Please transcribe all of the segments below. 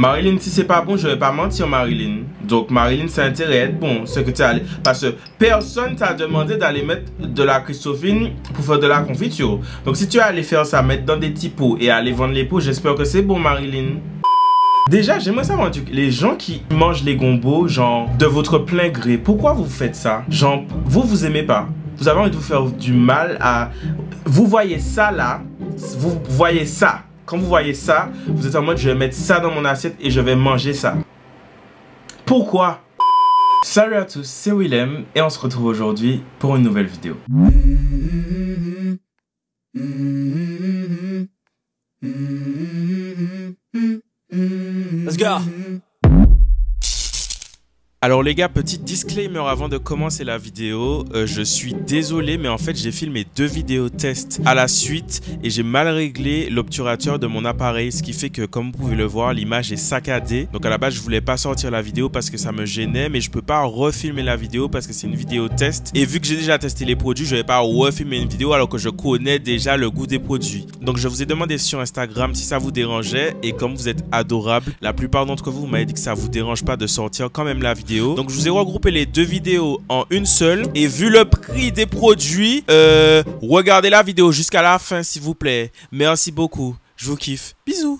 Marilyn, si c'est pas bon, je vais pas mentir, Marilyn. Donc, Marilyn, ça a intérêt à être bon. Ce que tu as allé... Parce que personne t'a demandé d'aller mettre de la Christophine pour faire de la confiture. Donc, si tu as allé faire ça, mettre dans des petits pots et aller vendre les pots, j'espère que c'est bon, Marilyn. Déjà, j'aimerais savoir un truc. Les gens qui mangent les gombos, genre, de votre plein gré, pourquoi vous faites ça? Genre, vous aimez pas. Vous avez envie de vous faire du mal à... Vous voyez ça là, vous voyez ça. Quand vous voyez ça, vous êtes en mode je vais mettre ça dans mon assiette et je vais manger ça. Pourquoi? Salut à tous, c'est Willem et on se retrouve aujourd'hui pour une nouvelle vidéo. Let's go. Alors les gars, petit disclaimer avant de commencer la vidéo, je suis désolé mais en fait j'ai filmé 2 vidéos test à la suite et j'ai mal réglé l'obturateur de mon appareil, ce qui fait que comme vous pouvez le voir, l'image est saccadée. Donc à la base je voulais pas sortir la vidéo parce que ça me gênait, mais je peux pas refilmer la vidéo parce que c'est une vidéo test et vu que j'ai déjà testé les produits, je vais pas refilmer une vidéo alors que je connais déjà le goût des produits. Donc je vous ai demandé sur Instagram si ça vous dérangeait et comme vous êtes adorable, la plupart d'entre vous m'avez dit que ça vous dérange pas de sortir quand même la vidéo. Donc je vous ai regroupé les 2 vidéos en une seule. Et vu le prix des produits, regardez la vidéo jusqu'à la fin s'il vous plaît. Merci beaucoup, je vous kiffe. Bisous.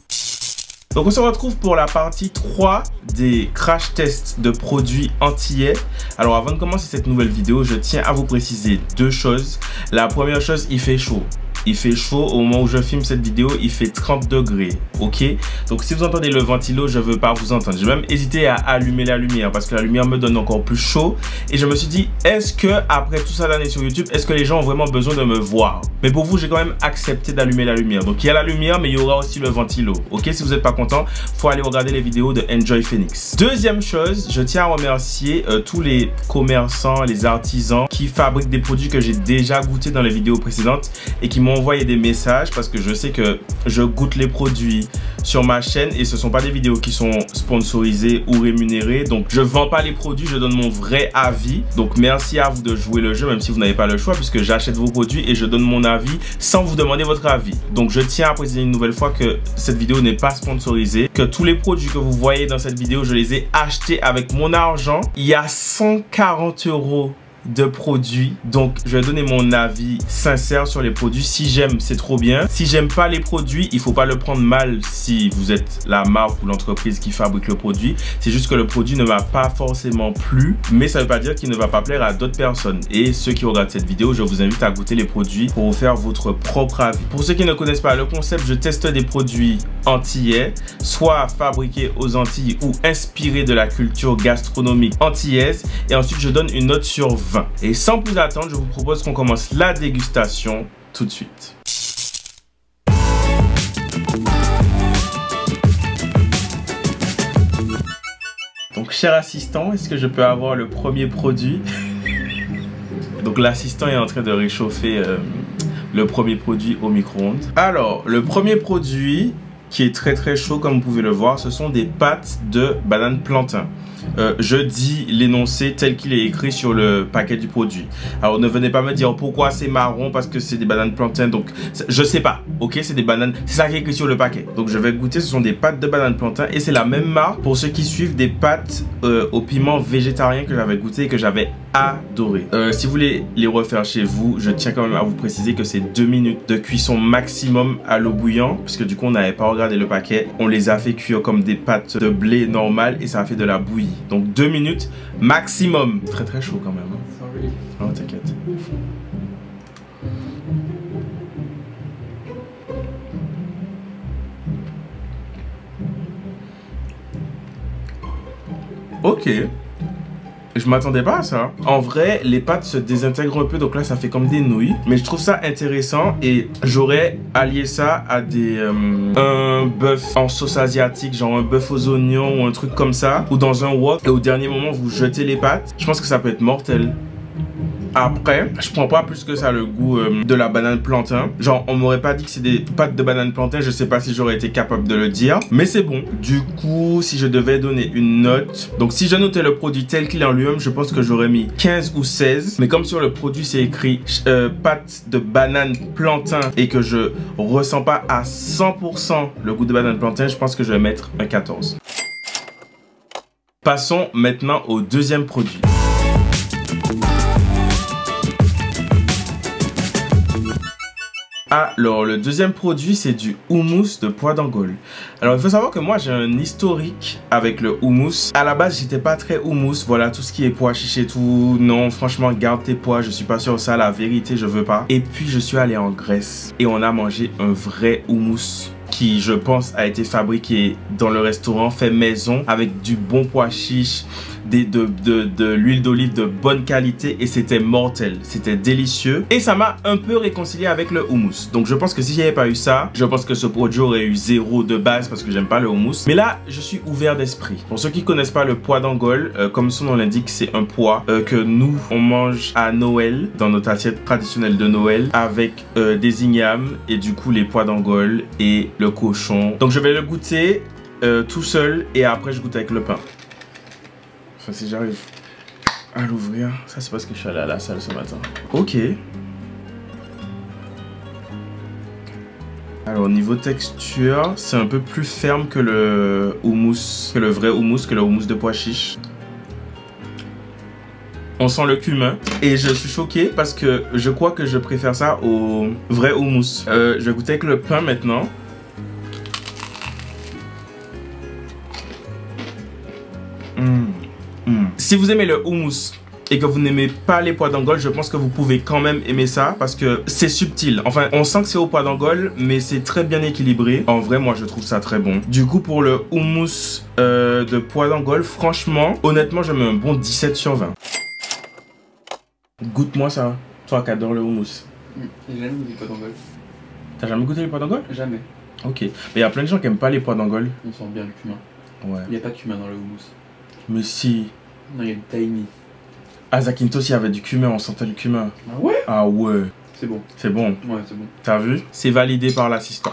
Donc on se retrouve pour la partie 3 des crash tests de produits antillais. Alors avant de commencer cette nouvelle vidéo, je tiens à vous préciser 2 choses. La première chose, il fait chaud. Il fait chaud au moment où je filme cette vidéo, il fait 30 degrés, ok? Donc si vous entendez le ventilo, je veux pas vous entendre. J'ai même hésité à allumer la lumière parce que la lumière me donne encore plus chaud. Et je me suis dit, est-ce que après tout ça d'année sur YouTube, est-ce que les gens ont vraiment besoin de me voir? Mais pour vous, j'ai quand même accepté d'allumer la lumière. Donc il y a la lumière, mais il y aura aussi le ventilo, ok? Si vous n'êtes pas content, faut aller regarder les vidéos de Enjoy Phoenix. Deuxième chose, je tiens à remercier tous les commerçants, les artisans qui fabriquent des produits que j'ai déjà goûtés dans les vidéos précédentes et qui m'ont envoyé des messages parce que je sais que je goûte les produits sur ma chaîne et ce sont pas des vidéos qui sont sponsorisées ou rémunérées, donc je vends pas les produits, je donne mon vrai avis. Donc merci à vous de jouer le jeu même si vous n'avez pas le choix puisque j'achète vos produits et je donne mon avis sans vous demander votre avis. Donc je tiens à préciser une nouvelle fois que cette vidéo n'est pas sponsorisée, que tous les produits que vous voyez dans cette vidéo, je les ai achetés avec mon argent. Il y a 140 € de produits, donc je vais donner mon avis sincère sur les produits. Si j'aime, c'est trop bien. Si j'aime pas les produits, il faut pas le prendre mal si vous êtes la marque ou l'entreprise qui fabrique le produit. C'est juste que le produit ne m'a pas forcément plu, mais ça veut pas dire qu'il ne va pas plaire à d'autres personnes. Et ceux qui regardent cette vidéo, je vous invite à goûter les produits pour vous faire votre propre avis. Pour ceux qui ne connaissent pas le concept, je teste des produits antillais, soit fabriqués aux Antilles ou inspirés de la culture gastronomique antillaise, et ensuite je donne une note sur 20. Et sans plus attendre, je vous propose qu'on commence la dégustation tout de suite. Donc, cher assistant, est-ce que je peux avoir le premier produit? Donc, l'assistant est en train de réchauffer le premier produit au micro-ondes. Alors, le premier produit qui est très chaud, comme vous pouvez le voir, ce sont des pâtes de banane plantain. Je dis l'énoncé tel qu'il est écrit sur le paquet du produit. Alors ne venez pas me dire pourquoi c'est marron parce que c'est des bananes plantain. Donc je sais pas, ok, c'est des bananes, c'est ça qui est écrit sur le paquet. Donc je vais goûter, ce sont des pâtes de banane plantain et c'est la même marque pour ceux qui suivent des pâtes au piment végétarien que j'avais goûté et que j'avais adoré. Si vous voulez les refaire chez vous, je tiens quand même à vous préciser que c'est 2 minutes de cuisson maximum à l'eau bouillante parce que du coup on n'avait pas regardé le paquet. On les a fait cuire comme des pâtes de blé normales et ça a fait de la bouillie. Donc 2 minutes maximum. Très chaud quand même. Hein. Sorry. Oh t'inquiète. Ok. Je m'attendais pas à ça. En vrai, les pâtes se désintègrent un peu, donc là ça fait comme des nouilles. Mais je trouve ça intéressant et j'aurais allié ça à un bœuf en sauce asiatique, genre un bœuf aux oignons ou un truc comme ça, ou dans un wok. Et au dernier moment, vous jetez les pâtes. Je pense que ça peut être mortel. Après, je prends pas plus que ça le goût de la banane plantain. Genre, on m'aurait pas dit que c'est des pâtes de banane plantain. Je sais pas si j'aurais été capable de le dire. Mais c'est bon. Du coup, si je devais donner une note. Donc, si je notais le produit tel qu'il est en lui-même, je pense que j'aurais mis 15 ou 16. Mais comme sur le produit, c'est écrit pâtes de banane plantain et que je ressens pas à 100% le goût de banane plantain, je pense que je vais mettre un 14. Passons maintenant au deuxième produit. Alors, le deuxième produit, c'est du houmous de pois d'Angole. Alors, il faut savoir que moi, j'ai un historique avec le houmous. À la base, j'étais pas très houmous. Voilà, tout ce qui est pois chiches et tout. Non, franchement, garde tes pois. Je suis pas sûr de ça. La vérité, je veux pas. Et puis, je suis allé en Grèce et on a mangé un vrai houmous qui, je pense, a été fabriqué dans le restaurant, fait maison, avec du bon pois chiche, de l'huile d'olive de bonne qualité, et c'était mortel, c'était délicieux. Et ça m'a un peu réconcilié avec le houmous. Donc je pense que si j'avais pas eu ça, je pense que ce produit aurait eu 0 de base parce que j'aime pas le houmous. Mais là, je suis ouvert d'esprit. Pour ceux qui connaissent pas le pois d'Angole, comme son nom l'indique, c'est un pois que nous, on mange à Noël, dans notre assiette traditionnelle de Noël, avec des ignames, et du coup les pois d'Angole et le cochon. Donc je vais le goûter tout seul, et après je goûte avec le pain. Enfin, si j'arrive à l'ouvrir. Ça c'est parce que je suis allé à la salle ce matin. Ok. Alors au niveau texture, c'est un peu plus ferme que le houmous, que le vrai houmous, que le houmous de pois chiche. On sent le cumin et je suis choqué parce que je crois que je préfère ça au vrai houmous. Je vais goûter avec le pain maintenant. Si vous aimez le houmous et que vous n'aimez pas les pois d'Angole, je pense que vous pouvez quand même aimer ça parce que c'est subtil. Enfin, on sent que c'est au pois d'Angole, mais c'est très bien équilibré. En vrai, moi, je trouve ça très bon. Du coup, pour le houmous de pois d'Angole, franchement, honnêtement, je mets un bon 17 sur 20. Goûte-moi ça, toi qui adore le houmous. J'ai jamais goûté les pois d'Angole. T'as jamais goûté les pois d'Angole? Jamais. Ok. Mais il y a plein de gens qui aiment pas les pois d'Angole. On sent bien le cumin. Ouais. Il n'y a pas de cumin dans le houmous. Mais si. Non, il y a du tahini. À Zakynthos, il y avait du cumin, on sentait le cumin. Ah ouais? Ah ouais. C'est bon. C'est bon. Ouais, c'est bon. T'as vu? C'est validé par l'assistant.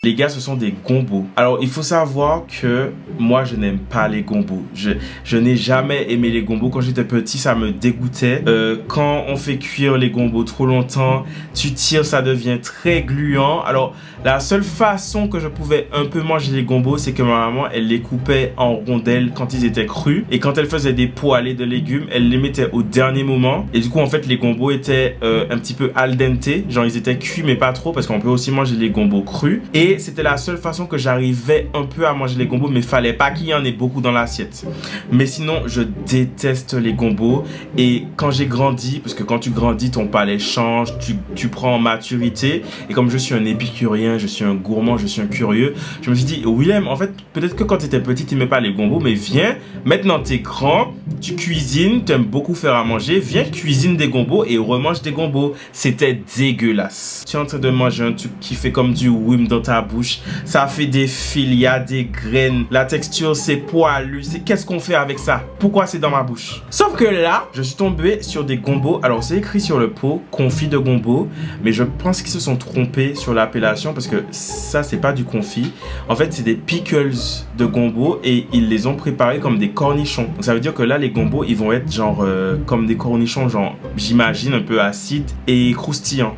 Les gars, ce sont des gombos. Alors, il faut savoir que moi, je n'aime pas les gombos. Je n'ai jamais aimé les gombos. Quand j'étais petit, ça me dégoûtait. Quand on fait cuire les gombos trop longtemps, tu tires, ça devient très gluant. Alors, la seule façon que je pouvais un peu manger les gombos, c'est que ma maman, elle les coupait en rondelles quand ils étaient crus. Et quand elle faisait des poêlés de légumes, elle les mettait au dernier moment. Et du coup, en fait, les gombos étaient un petit peu al dente. Genre, ils étaient cuits, mais pas trop, parce qu'on peut aussi manger les gombos crus. Et c'était la seule façon que j'arrivais un peu à manger les gombos, mais fallait pas qu'il y en ait beaucoup dans l'assiette. Mais sinon, je déteste les gombos. Et quand j'ai grandi, parce que quand tu grandis, ton palais change, tu prends en maturité. Et comme je suis un épicurien, je suis un gourmand, je suis un curieux, je me suis dit, Willem, en fait, peut-être que quand tu étais petit, tu n'aimais pas les gombos, mais viens, maintenant tu es grand, tu cuisines, tu aimes beaucoup faire à manger, viens, cuisine des gombos et remange des gombos. C'était dégueulasse. Tu es en train de manger un truc qui fait comme du whim dans ta bouche. Ça fait des fils, il y a des graines. La texture, c'est poilu. Qu'est-ce qu'on fait avec ça? Pourquoi c'est dans ma bouche? Sauf que là, je suis tombé sur des gombos. Alors, c'est écrit sur le pot, confit de gombo. Mais je pense qu'ils se sont trompés sur l'appellation parce que ça, c'est pas du confit. En fait, c'est des pickles de gombo et ils les ont préparés comme des cornichons. Donc, ça veut dire que là, les gombos, ils vont être genre comme des cornichons, genre, j'imagine, un peu acides et croustillants.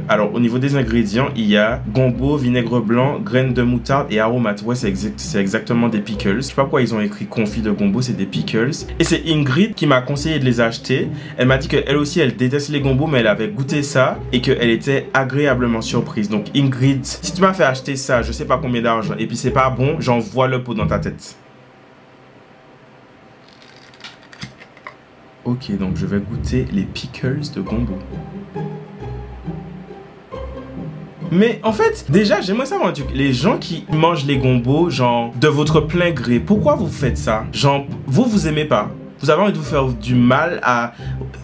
Alors, au niveau des ingrédients, il y a gombo, vinaigre blanc, graines de moutarde et aromates. Ouais, c'est exactement des pickles. Je sais pas pourquoi ils ont écrit confit de gombo, c'est des pickles. Et c'est Ingrid qui m'a conseillé de les acheter. Elle m'a dit qu'elle aussi, elle déteste les gombos, mais elle avait goûté ça et qu'elle était agréablement surprise. Donc Ingrid, si tu m'as fait acheter ça, je sais pas combien d'argent, et puis c'est pas bon, j'envoie le pot dans ta tête. Ok, donc je vais goûter les pickles de gombo. Mais en fait, déjà, j'aimerais savoir un truc. Les gens qui mangent les gombos, genre, de votre plein gré, pourquoi vous faites ça? Genre, vous aimez pas. Vous avez envie de vous faire du mal à...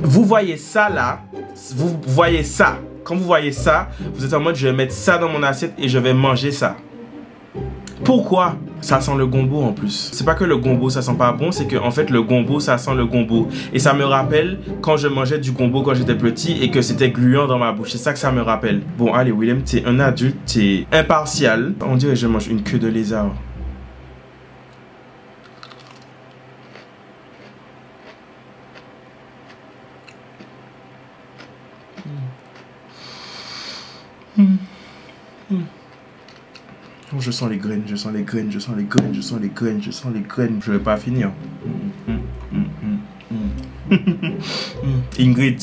Vous voyez ça là, vous voyez ça. Quand vous voyez ça, vous êtes en mode, je vais mettre ça dans mon assiette et je vais manger ça. Pourquoi? Ça sent le gombo en plus. C'est pas que le gombo ça sent pas bon, c'est que en fait le gombo ça sent le gombo. Et ça me rappelle quand je mangeais du gombo quand j'étais petit et que c'était gluant dans ma bouche. C'est ça que ça me rappelle. Bon allez Willem, t'es un adulte, t'es impartial. On dirait que je mange une queue de lézard. Oh, je sens les graines, je sens les graines, je sens les graines, je sens les graines, je sens les graines. Je vais pas finir. Ingrid,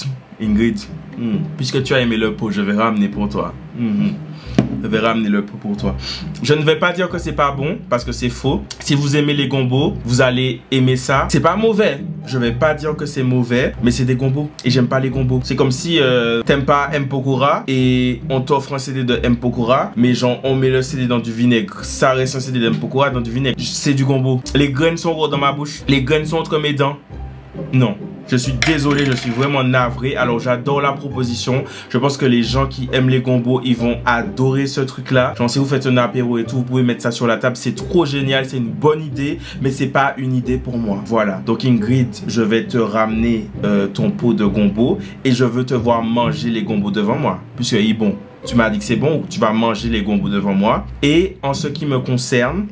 puisque tu as aimé le pot, je vais ramener pour toi. Je vais ramener le pot pour toi. Je ne vais pas dire que c'est pas bon, parce que c'est faux. Si vous aimez les gombos, vous allez aimer ça. C'est pas mauvais. Je vais pas dire que c'est mauvais, mais c'est des gombos. Et j'aime pas les gombos. C'est comme si t'aimes pas M. Pokora et on t'offre un CD de M. Pokora, mais genre on met le CD dans du vinaigre. Ça reste un CD de M. Pokora dans du vinaigre. C'est du gombo. Les graines sont gros dans ma bouche. Les graines sont entre mes dents. Non. Je suis désolé, je suis vraiment navré. Alors j'adore la proposition. Je pense que les gens qui aiment les gombos, ils vont adorer ce truc là. Genre si vous faites un apéro et tout, vous pouvez mettre ça sur la table. C'est trop génial, c'est une bonne idée. Mais c'est pas une idée pour moi. Voilà, donc Ingrid, je vais te ramener ton pot de gombo. Et je veux te voir manger les gombos devant moi. Puisque bon, tu m'as dit que c'est bon, tu vas manger les gombos devant moi. Et en ce qui me concerne,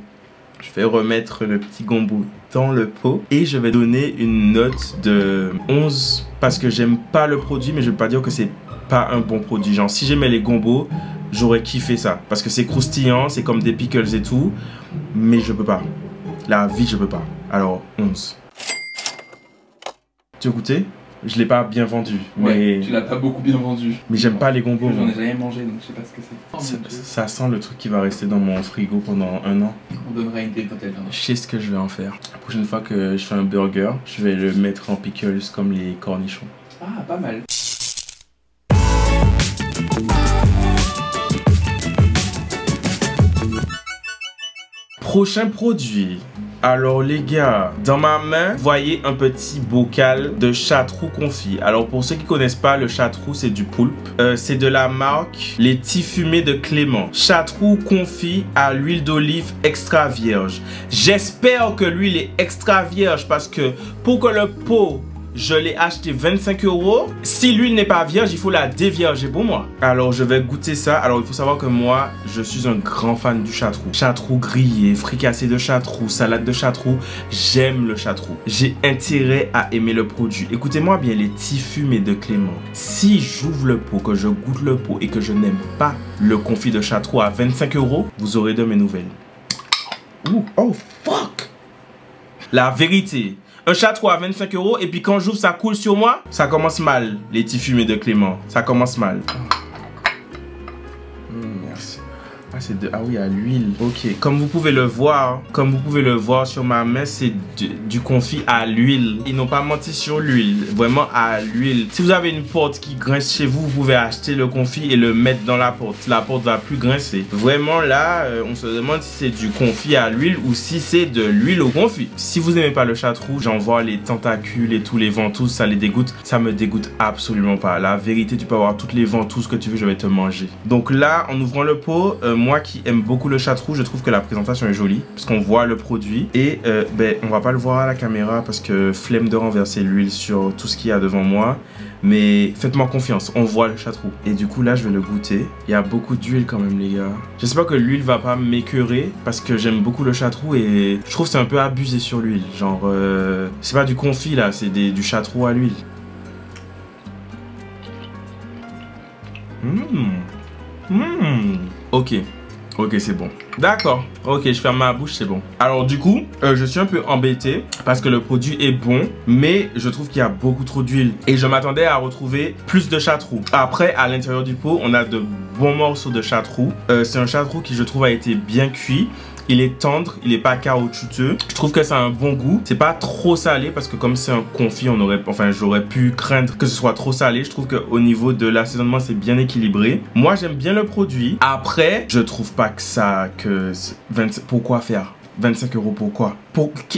je vais remettre le petit gombo dans le pot et je vais donner une note de 11 parce que j'aime pas le produit, mais je veux pas dire que c'est pas un bon produit. Genre si j'aimais les gombos, j'aurais kiffé ça parce que c'est croustillant, c'est comme des pickles et tout, mais je peux pas. La vie, je peux pas. Alors 11. Tu as goûté? Je l'ai pas bien vendu, Ouais, mais tu l'as pas beaucoup bien vendu. mais j'aime pas les gombos. J'en Moi. ai jamais mangé, donc je sais pas ce que c'est. Oh, mon Dieu. Ça sent le truc qui va rester dans mon frigo pendant un an. On donnera une idée quand elle viendra. Je sais ce que je vais en faire. La prochaine fois que je fais un burger, je vais le mettre en pickles comme les cornichons. Ah, pas mal. Prochain produit. Alors les gars, dans ma main, vous voyez un petit bocal de château confit. Alors pour ceux qui connaissent pas, le château c'est du poulpe. C'est de la marque Les Petits Fumés de Clément. Château confit à l'huile d'olive extra vierge. J'espère que l'huile est extra vierge parce que pour que le pot, je l'ai acheté 25 €. Si l'huile n'est pas vierge, il faut la dévierger pour moi. Alors, je vais goûter ça. Alors, il faut savoir que moi, je suis un grand fan du château. Château grillé, fricassé de château, salade de château. J'aime le château. J'ai intérêt à aimer le produit. Écoutez-moi bien, les petits fumés de Clément. Si j'ouvre le pot, que je goûte le pot et que je n'aime pas le confit de château à 25 €, vous aurez de mes nouvelles. Ouh, oh, fuck! La vérité. Un château à 25 € et puis quand j'ouvre ça coule sur moi. Ça commence mal, les petits fumés de Clément. Ça commence mal. Merci. Ah, c'est de... Ah oui, à l'huile. Ok. Comme vous pouvez le voir sur ma main, c'est du confit à l'huile. Ils n'ont pas menti sur l'huile. Vraiment à l'huile. Si vous avez une porte qui grince chez vous, vous pouvez acheter le confit et le mettre dans la porte. La porte va plus grincer. Vraiment là, on se demande si c'est du confit à l'huile ou si c'est de l'huile au confit. Si vous n'aimez pas le château, j'en vois les tentacules et tous les ventouses, ça les dégoûte. Ça me dégoûte absolument pas. La vérité, tu peux avoir toutes les ventouses que tu veux, je vais te manger. Donc là, en ouvrant le pot, moi qui aime beaucoup le château, je trouve que la présentation est jolie parce qu'on voit le produit et ben on va pas le voir à la caméra parce que flemme de renverser l'huile sur tout ce qu'il y a devant moi, mais faites-moi confiance, on voit le château et du coup là je vais le goûter. Il y a beaucoup d'huile quand même les gars. J'espère que l'huile va pas m'écœurer parce que j'aime beaucoup le château et je trouve que c'est un peu abusé sur l'huile, genre c'est pas du confit là, c'est du château à l'huile. Ok. Ok, c'est bon. D'accord. Ok, je ferme ma bouche, c'est bon. Alors du coup, je suis un peu embêté parce que le produit est bon, mais je trouve qu'il y a beaucoup trop d'huile. Et je m'attendais à retrouver plus de château. Après, à l'intérieur du pot, on a de bons morceaux de château. C'est un château qui, je trouve, a été bien cuit. Il est tendre, il n'est pas caoutchouteux. Je trouve que ça a un bon goût. C'est pas trop salé parce que comme c'est un confit, j'aurais pu craindre que ce soit trop salé. Je trouve qu'au niveau de l'assaisonnement, c'est bien équilibré. Moi, j'aime bien le produit. Après, je trouve pas que ça... Pourquoi faire 25 € pourquoi?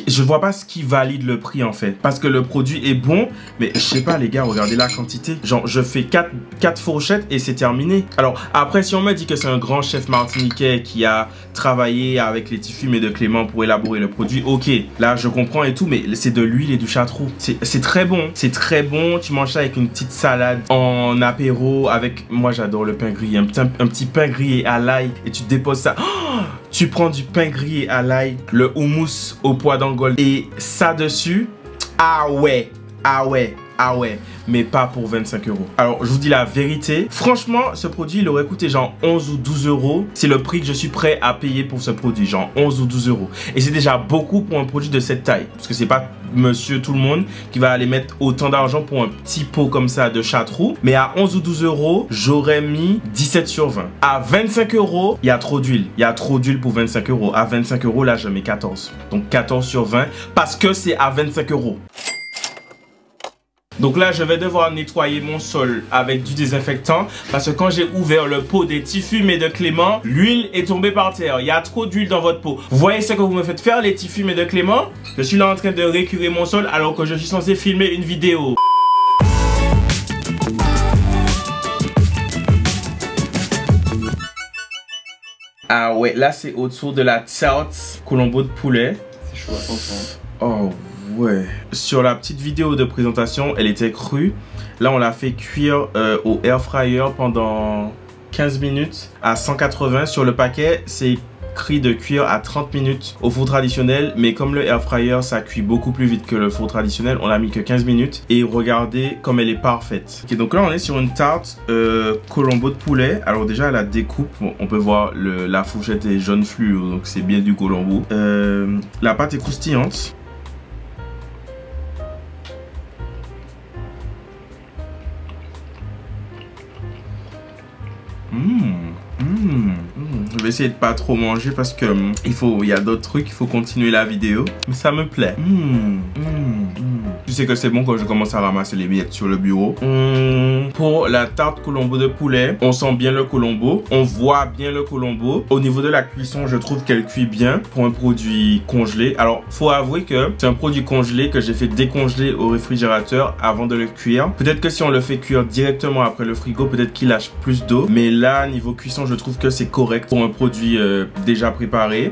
Je vois pas ce qui valide le prix en fait. Parce que le produit est bon, mais je sais pas les gars, regardez la quantité. Genre je fais 4 fourchettes et c'est terminé. Alors après si on me dit que c'est un grand chef martiniquais qui a travaillé avec les petits fumés de Clément pour élaborer le produit, ok, là je comprends et tout, mais c'est de l'huile et du château. C'est très bon, c'est très bon. Tu manges ça avec une petite salade en apéro avec, moi j'adore le pain grillé, un petit pain grillé à l'ail et tu déposes ça. Oh, tu prends du pain grillé à l'ail, le houmous au pois d'Angole et ça dessus. Ah ouais, ah ouais, Ah ouais, mais pas pour 25 €. Alors, je vous dis la vérité. Franchement, ce produit, il aurait coûté genre 11 ou 12 €. C'est le prix que je suis prêt à payer pour ce produit, genre 11 ou 12 €. Et c'est déjà beaucoup pour un produit de cette taille. Parce que c'est pas monsieur tout le monde qui va aller mettre autant d'argent pour un petit pot comme ça de Chateauroux. Mais à 11 ou 12 €, j'aurais mis 17 sur 20. À 25 €, il y a trop d'huile. Il y a trop d'huile pour 25 €. À 25 €, là, je mets 14. Donc 14 sur 20 parce que c'est à 25 €. Donc là, je vais devoir nettoyer mon sol avec du désinfectant parce que quand j'ai ouvert le pot des petits fumés de Clément, l'huile est tombée par terre. Il y a trop d'huile dans votre pot. Vous voyez ce que vous me faites faire, les petits fumés de Clément? Je suis là en train de récurer mon sol alors que je suis censé filmer une vidéo. Ah ouais, là c'est autour de la tarte Colombo de poulet. C'est chaud à penser. Oh ouais. Sur la petite vidéo de présentation, elle était crue. Là, on l'a fait cuire au air fryer pendant 15 minutes à 180. Sur le paquet, c'est écrit de cuire à 30 minutes au four traditionnel. Mais comme le air fryer, ça cuit beaucoup plus vite que le four traditionnel, on a mis que 15 minutes. Et regardez comme elle est parfaite. Ok, donc là, on est sur une tarte Colombo de poulet. Alors déjà, la découpe, bon, on peut voir la fourchette est jaune fluo, donc c'est bien du Colombo. La pâte est croustillante. Je vais essayer de pas trop manger parce que il y a d'autres trucs, il faut continuer la vidéo. Mais ça me plaît. Tu sais que c'est bon quand je commence à ramasser les miettes sur le bureau. Pour la tarte Colombo de poulet, on sent bien le Colombo. On voit bien le Colombo. Au niveau de la cuisson, je trouve qu'elle cuit bien pour un produit congelé. Alors, faut avouer que c'est un produit congelé que j'ai fait décongeler au réfrigérateur avant de le cuire. Peut-être que si on le fait cuire directement après le frigo, peut-être qu'il lâche plus d'eau. Mais là, niveau cuisson, je trouve que c'est correct pour un produit déjà préparé.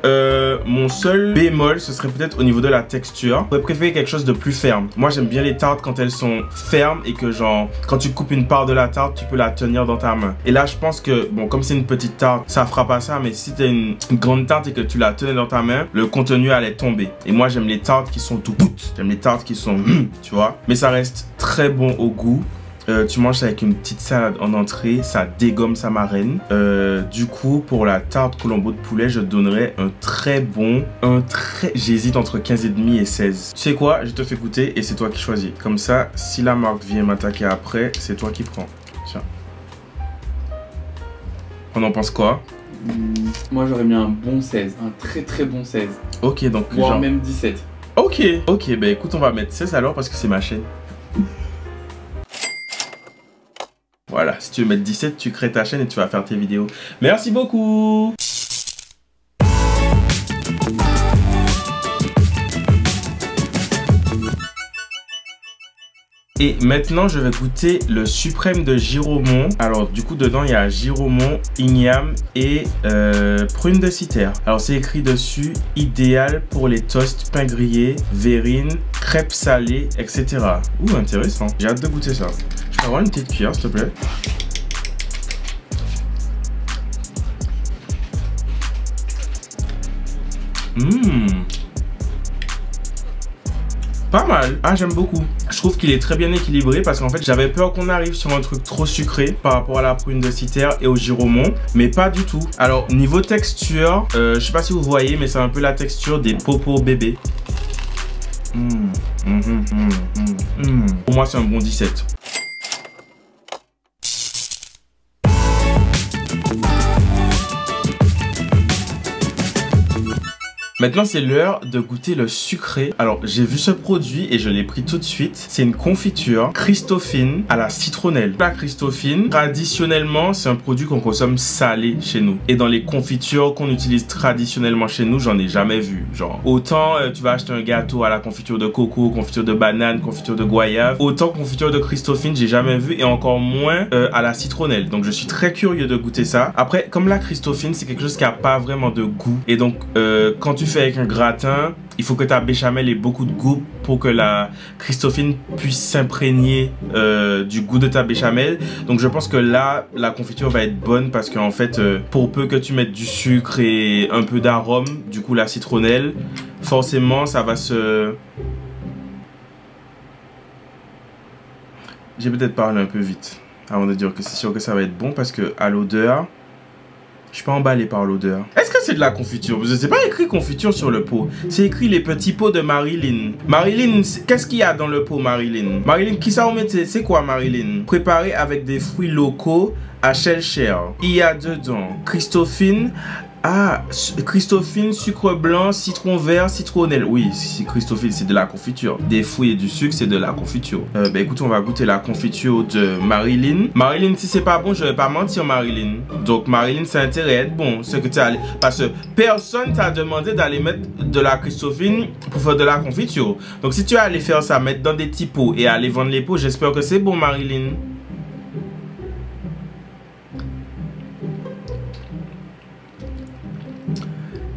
Mon seul bémol, ce serait peut-être au niveau de la texture. Je pourrais préférer quelque chose de plus ferme. Moi, j'aime bien les tartes quand elles sont fermes et que genre, quand tu coupes une part de la tarte, tu peux la tenir dans ta main. Et là, je pense que, bon, comme c'est une petite tarte, ça fera pas ça. Mais si t'as une grande tarte et que tu la tenais dans ta main, le contenu allait tomber. Et moi, j'aime les tartes qui sont tout bout. J'aime les tartes qui sont, tu vois. Mais ça reste très bon au goût. Tu manges avec une petite salade en entrée, ça dégomme sa marraine. Du coup, pour la tarte Colombo de poulet, je donnerais un très bon, j'hésite entre 15,5 et 16. Tu sais quoi? Je te fais goûter et c'est toi qui choisis. Comme ça, si la marque vient m'attaquer après, c'est toi qui prends. Tiens. On en pense quoi? Moi, j'aurais mis un bon 16, un très bon 16. Ok, donc voire genre... même 17. Ok, bah écoute, on va mettre 16 alors parce que c'est ma chaîne. Voilà, si tu veux mettre 17, tu crées ta chaîne et tu vas faire tes vidéos. Merci beaucoup! Et maintenant, je vais goûter le suprême de Giromont. Alors, du coup, dedans, il y a Giromont, igname et prune de Citer. Alors, c'est écrit dessus, idéal pour les toasts, pain grillé, verrine, crêpes salées, etc. Ouh, intéressant. J'ai hâte de goûter ça. Je peux avoir une petite cuillère, s'il te plaît? Pas mal. Ah, j'aime beaucoup. Je trouve qu'il est très bien équilibré parce qu'en fait, j'avais peur qu'on arrive sur un truc trop sucré par rapport à la prune de Citer et au Giromont, mais pas du tout. Alors, niveau texture, je sais pas si vous voyez, mais c'est un peu la texture des popos bébés. Pour moi, c'est un bon 17. Maintenant, c'est l'heure de goûter le sucré. Alors, j'ai vu ce produit et je l'ai pris tout de suite. C'est une confiture Christophine à la citronnelle. La Christophine, traditionnellement, c'est un produit qu'on consomme salé chez nous. Et dans les confitures qu'on utilise traditionnellement chez nous, j'en ai jamais vu. Genre, autant tu vas acheter un gâteau à la confiture de coco, confiture de banane, confiture de goyave. Autant confiture de Christophine, j'ai jamais vu et encore moins à la citronnelle. Donc, je suis très curieux de goûter ça. Après, comme la Christophine, c'est quelque chose qui a pas vraiment de goût. Et donc, quand tu fais avec un gratin, il faut que ta béchamel ait beaucoup de goût pour que la Christophine puisse s'imprégner du goût de ta béchamel. Donc je pense que là, la confiture va être bonne parce qu'en fait, pour peu que tu mettes du sucre et un peu d'arôme, du coup la citronnelle, forcément ça va se... j'ai peut-être parlé un peu vite avant de dire que c'est sûr que ça va être bon parce que à l'odeur, je suis pas emballé par l'odeur. Est-ce que c'est de la confiture? C'est pas écrit confiture sur le pot. C'est écrit les petits pots de Marilyn. Marilyn, qu'est-ce qu'il y a dans le pot, Marilyn? Marilyn, qui ça vous met? C'est quoi, Marilyn? Préparé avec des fruits locaux à Shellshare. Il y a dedans Christophine. Ah, Christophine, sucre blanc, citron vert, citronnelle. Oui, si Christophine, c'est de la confiture. Des fruits et du sucre, c'est de la confiture. Bah écoute, on va goûter la confiture de Marilyn. Marilyn, si c'est pas bon, je vais pas mentir, Marilyn. Donc Marilyn, ça a intérêt à être bon. Ce que tu as, parce que personne t'a demandé d'aller mettre de la Christophine pour faire de la confiture. Donc si tu as allé faire ça, mettre dans des petits pots et aller vendre les pots, j'espère que c'est bon, Marilyn.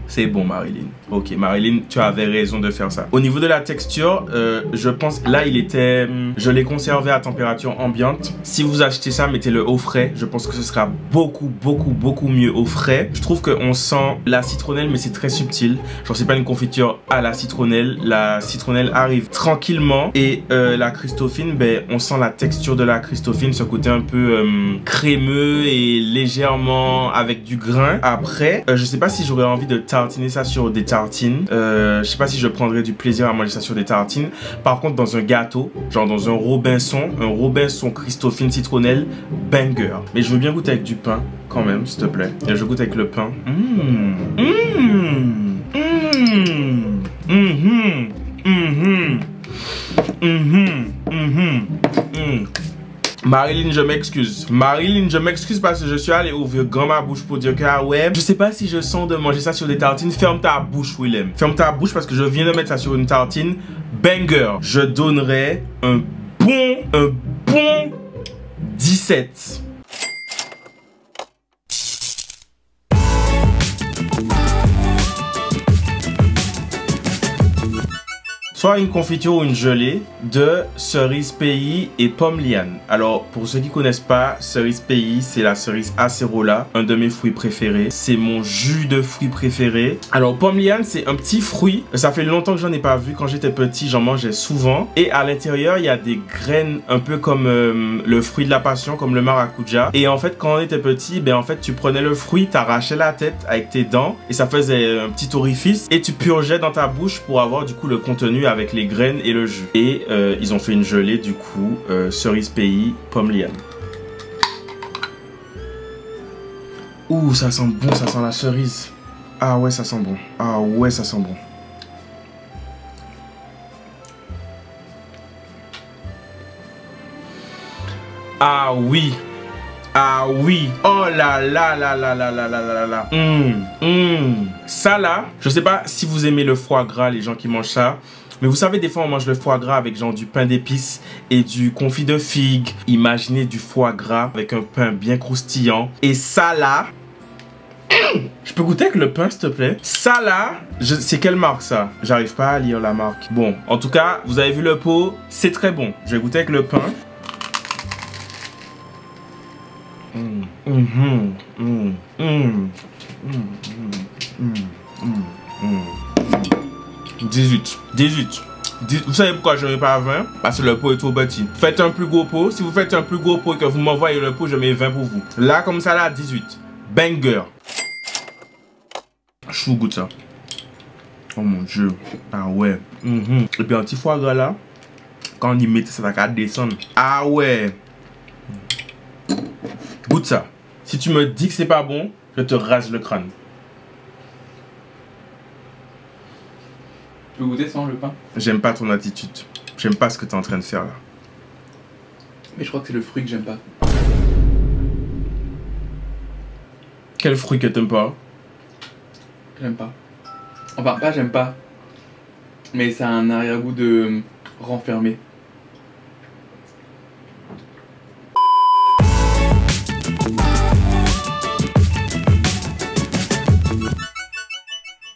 C'est bon, Marilyn. Ok, Marilyn, tu avais raison de faire ça. Au niveau de la texture, je pense, là, il était... je l'ai conservé à température ambiante. Si vous achetez ça, mettez-le au frais. Je pense que ce sera beaucoup mieux au frais. Je trouve qu'on sent la citronnelle, mais c'est très subtil. Genre, c'est pas une confiture à la citronnelle. La citronnelle arrive tranquillement. Et la Christophine, ben, on sent la texture de la Christophine, ce côté un peu crémeux et légèrement avec du grain. Après, je sais pas si j'aurais envie de tartiner ça sur des tartines. Je sais pas si je prendrais du plaisir à manger ça sur des tartines. Par contre, dans un gâteau, genre dans un Robinson Christophine citronnelle, banger. Mais je veux bien goûter avec du pain quand même, s'il te plaît. Et je goûte avec le pain. Marilyn, je m'excuse. Marilyn, je m'excuse parce que je suis allé ouvrir grand ma bouche pour dire que ah ouais, je sais pas si je sens de manger ça sur des tartines. Ferme ta bouche, Willem. Ferme ta bouche parce que je viens de mettre ça sur une tartine. Banger. Je donnerais un bon 17. Soit une confiture ou une gelée de cerise pays et pomme liane. Alors, pour ceux qui connaissent pas, cerise pays, c'est la cerise acerola, un de mes fruits préférés. C'est mon jus de fruits préféré. Alors, pomme liane, c'est un petit fruit. Ça fait longtemps que j'en ai pas vu. Quand j'étais petit, j'en mangeais souvent. Et à l'intérieur, il y a des graines un peu comme le fruit de la passion, comme le maracuja. Et en fait, quand on était petit, ben en fait, tu prenais le fruit, t'arrachais la tête avec tes dents et ça faisait un petit orifice et tu purgeais dans ta bouche pour avoir du coup le contenu avec les graines et le jus. Et ils ont fait une gelée du coup, cerise pays, pomme liane. Ouh, ça sent bon, ça sent la cerise. Ah ouais, ça sent bon. Ah ouais, ça sent bon. Ah oui. Ah oui. Oh là là là là là là là là là. Ça là, je sais pas si vous aimez le foie gras, les gens qui mangent ça. Mais vous savez, des fois, on mange le foie gras avec genre du pain d'épices et du confit de figue. Imaginez du foie gras avec un pain bien croustillant. Et ça là... Je peux goûter avec le pain, s'il te plaît? Ça là, c'est quelle marque ça? J'arrive pas à lire la marque. Bon, en tout cas, vous avez vu le pot, c'est très bon. Je vais goûter avec le pain. 18. Vous savez pourquoi je mets pas 20? Parce que le pot est trop petit. Faites un plus gros pot. Si vous faites un plus gros pot et que vous m'envoyez le pot, je mets 20 pour vous. Là, comme ça, là, 18. Banger. Je vous goûte ça. Oh mon dieu. Ah ouais. Et puis un petit foie gras là. Quand on y met ça, ça va descendre. Ah ouais. Goûte ça. Si tu me dis que c'est pas bon, je te rase le crâne. Tu peux goûter sans le pain? J'aime pas ton attitude. J'aime pas ce que tu es en train de faire là. Mais je crois que c'est le fruit que j'aime pas. Quel fruit que t'aimes pas? J'aime pas. Enfin, pas j'aime pas. Mais ça a un arrière-goût de renfermé.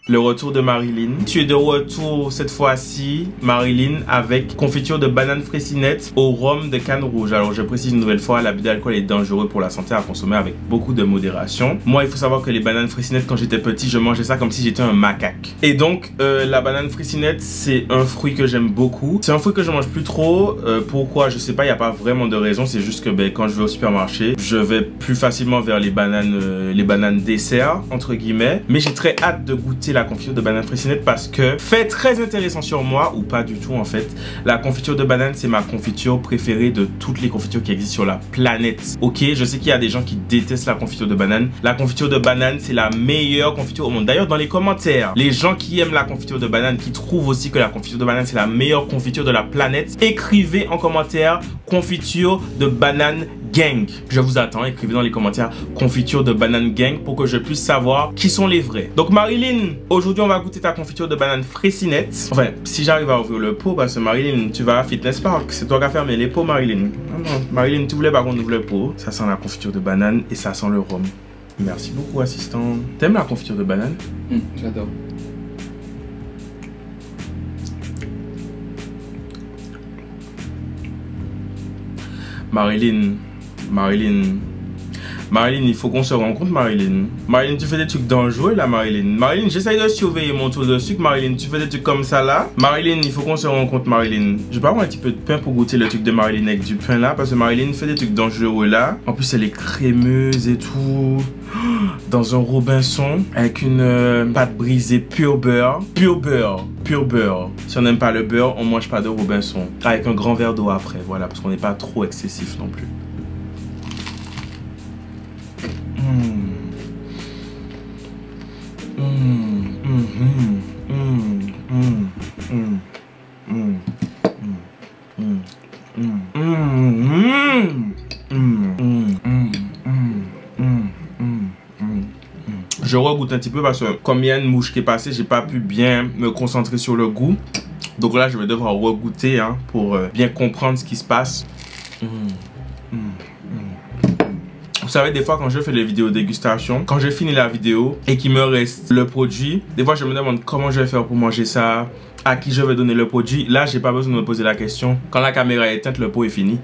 Le retour de Marilyn. Tu es de retour cette fois-ci, Marilyn, avec confiture de banane fraisinette au rhum de canne rouge. Alors je précise une nouvelle fois, l'abus d'alcool est dangereux pour la santé à consommer avec beaucoup de modération. Moi, il faut savoir que les bananes fraissinettes, quand j'étais petit, je mangeais ça comme si j'étais un macaque. Et donc, la banane fraisinette, c'est un fruit que j'aime beaucoup. C'est un fruit que je mange plus trop. Pourquoi? Je sais pas, il n'y a pas vraiment de raison. C'est juste que quand je vais au supermarché, je vais plus facilement vers les bananes dessert, entre guillemets. Mais j'ai très hâte de goûter la confiture de banane fraisinette parce que, fait très intéressant sur moi, ou pas du tout en fait, la confiture de banane, c'est ma confiture préférée de toutes les confitures qui existent sur la planète. Ok, je sais qu'il y a des gens qui détestent la confiture de banane. La confiture de banane, c'est la meilleure confiture au monde. D'ailleurs, dans les commentaires, les gens qui aiment la confiture de banane, qui trouvent aussi que la confiture de banane, c'est la meilleure confiture de la planète, écrivez en commentaire confiture de banane gang. Je vous attends, écrivez dans les commentaires confiture de banane gang pour que je puisse savoir qui sont les vrais. Donc Marilyn, aujourd'hui on va goûter ta confiture de banane fraisinette. Enfin, si j'arrive à ouvrir le pot, parce que Marilyn, tu vas à Fitness Park, c'est toi qui as fermé les pots, Marilyn. Non, non, Marilyn, tu voulais pas qu'on ouvre le pot. Ça sent la confiture de banane et ça sent le rhum. Merci beaucoup, assistant. T'aimes la confiture de banane? J'adore. Marilyn, il faut qu'on se rencontre, Marilyn. Marilyn, tu fais des trucs dangereux là, Marilyn. Marilyn, j'essaye de surveiller mon taux de sucre, Marilyn. Tu fais des trucs comme ça là. Marilyn, il faut qu'on se rencontre, Marilyn. Je vais pas avoir un petit peu de pain pour goûter le truc de Marilyn avec du pain là, parce que Marilyn fait des trucs dangereux là. En plus, elle est crémeuse et tout. Dans un Robinson avec une pâte brisée pur beurre. Pur beurre. Pur beurre. Si on n'aime pas le beurre, on mange pas de Robinson. Avec un grand verre d'eau après, voilà, parce qu'on n'est pas trop excessif non plus. Je regoute un petit peu parce que comme il y a une mouche qui est passée, j'ai pas pu bien me concentrer sur le goût. Donc là, je vais devoir regoûter pour bien comprendre ce qui se passe. Vous savez, des fois quand je fais les vidéos dégustation, quand je finis la vidéo et qu'il me reste le produit, des fois je me demande comment je vais faire pour manger ça, à qui je vais donner le produit. Là, j'ai pas besoin de me poser la question. Quand la caméra est éteinte, le pot est fini.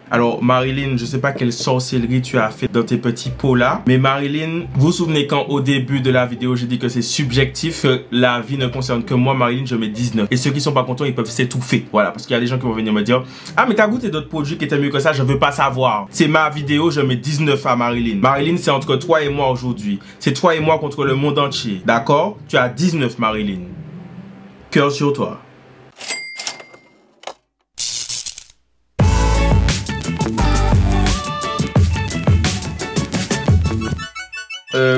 Alors Marilyn, je sais pas quelle sorcellerie tu as fait dans tes petits pots là, mais Marilyn, vous vous souvenez quand au début de la vidéo j'ai dit que c'est subjectif, la vie ne concerne que moi, Marilyn, je mets 19. Et ceux qui sont pas contents, ils peuvent s'étouffer. Voilà, parce qu'il y a des gens qui vont venir me dire « Ah mais t'as goûté d'autres produits qui étaient mieux que ça, je veux pas savoir. » C'est ma vidéo, je mets 19 à Marilyn. Marilyn, c'est entre toi et moi aujourd'hui. C'est toi et moi contre le monde entier. D'accord? Tu as 19, Marilyn. Cœur sur toi.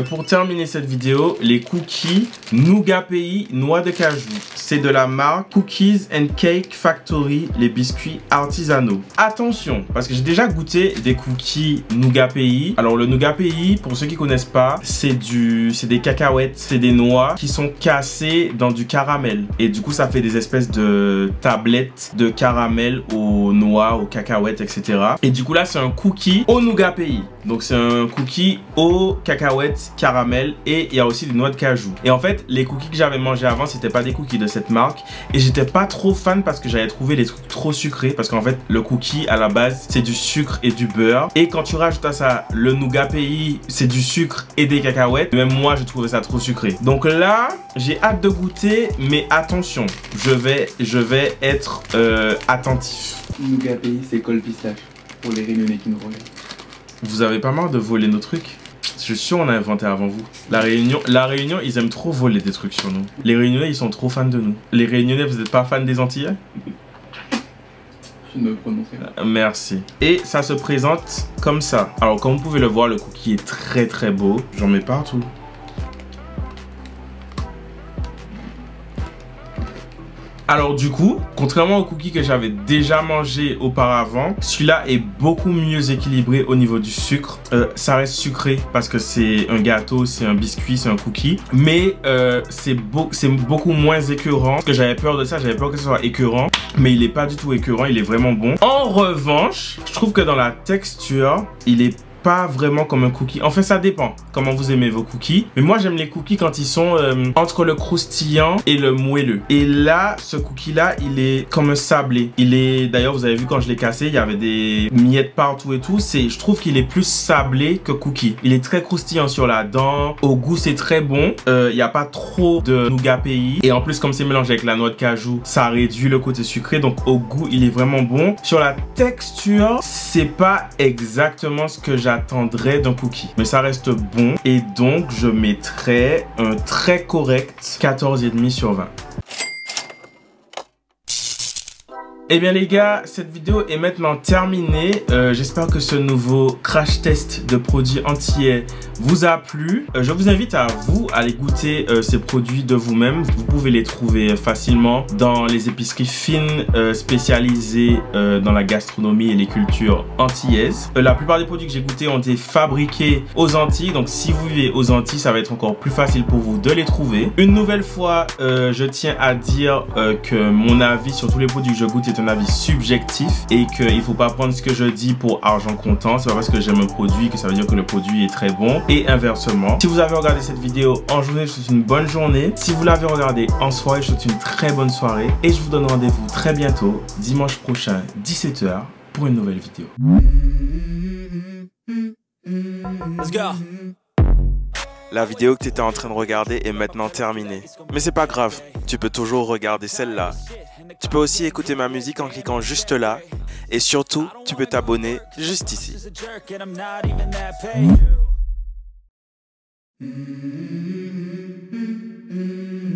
Pour terminer cette vidéo, les cookies Nougat Pays noix de cajou. C'est de la marque Cookies and Cake Factory, les biscuits artisanaux. Attention, parce que j'ai déjà goûté des cookies Nougat Pays. Alors le Nougat Pays, pour ceux qui connaissent pas, c'est des cacahuètes, c'est des noix qui sont cassées dans du caramel. Et du coup, ça fait des espèces de tablettes de caramel aux noix, aux cacahuètes, etc. Et du coup là, c'est un cookie au Nougat Pays. Donc c'est un cookie aux cacahuètes, caramel et il y a aussi des noix de cajou. Et en fait, les cookies que j'avais mangés avant, c'était pas des cookies de cette marque. Et j'étais pas trop fan parce que j'avais trouvé les trucs trop sucrés. Parce qu'en fait, le cookie à la base, c'est du sucre et du beurre. Et quand tu rajoutes à ça le Nougat Pays, c'est du sucre et des cacahuètes. Même moi, je trouvais ça trop sucré. Donc là, j'ai hâte de goûter. Mais attention, je vais être attentif. Nougat Pays, c'est col pistache pour les réunionnais qui nous regardent. Vous avez pas marre de voler nos trucs? Je suis sûr on a inventé avant vous. La Réunion, ils aiment trop voler des trucs sur nous. Les Réunionnais, ils sont trop fans de nous. Les Réunionnais, vous n'êtes pas fans des Antillais? Je ne me prononcerai pas. Merci. Et ça se présente comme ça. Alors, comme vous pouvez le voir, le cookie est très très beau. J'en mets partout. Alors du coup, contrairement au cookie que j'avais déjà mangé auparavant, celui-là est beaucoup mieux équilibré au niveau du sucre. Ça reste sucré parce que c'est un gâteau, c'est un biscuit, c'est un cookie. Mais c'est beaucoup moins écœurant. Parce que j'avais peur de ça, j'avais peur que ce soit écœurant. Mais il n'est pas du tout écœurant, il est vraiment bon. En revanche, je trouve que dans la texture, il est pas vraiment comme un cookie. En fait, ça dépend comment vous aimez vos cookies. Mais moi, j'aime les cookies quand ils sont entre le croustillant et le moelleux. Et là, ce cookie-là, il est comme un sablé. Il est, d'ailleurs, vous avez vu quand je l'ai cassé, il y avait des miettes partout et tout. Je trouve qu'il est plus sablé que cookie. Il est très croustillant sur la dent. Au goût, c'est très bon. Il n'y a pas trop de nougat pays. Et en plus, comme c'est mélangé avec la noix de cajou, ça réduit le côté sucré. Donc, au goût, il est vraiment bon. Sur la texture, c'est pas exactement ce que j'attendrais d'un cookie. Mais ça reste bon. Et donc, je mettrais un très correct 14,5 sur 20. Eh bien les gars, cette vidéo est maintenant terminée. J'espère que ce nouveau crash test de produits antillais vous a plu. Je vous invite à vous aller goûter ces produits de vous-même. Vous pouvez les trouver facilement dans les épiceries fines spécialisées dans la gastronomie et les cultures antillaises. La plupart des produits que j'ai goûtés ont été fabriqués aux Antilles. Donc si vous vivez aux Antilles, ça va être encore plus facile pour vous de les trouver. Une nouvelle fois, je tiens à dire que mon avis sur tous les produits que je goûte est un avis subjectif et qu'il ne faut pas prendre ce que je dis pour argent comptant. C'est pas parce que j'aime un produit que ça veut dire que le produit est très bon et inversement. Si vous avez regardé cette vidéo en journée, je vous souhaite une bonne journée. Si vous l'avez regardée en soirée, je vous souhaite une très bonne soirée et je vous donne rendez-vous très bientôt, dimanche prochain, 17 h pour une nouvelle vidéo. Let's go. La vidéo que tu étais en train de regarder est maintenant terminée. Mais c'est pas grave, tu peux toujours regarder celle-là. Tu peux aussi écouter ma musique en cliquant juste là. Et surtout, tu peux t'abonner juste ici.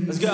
Let's go.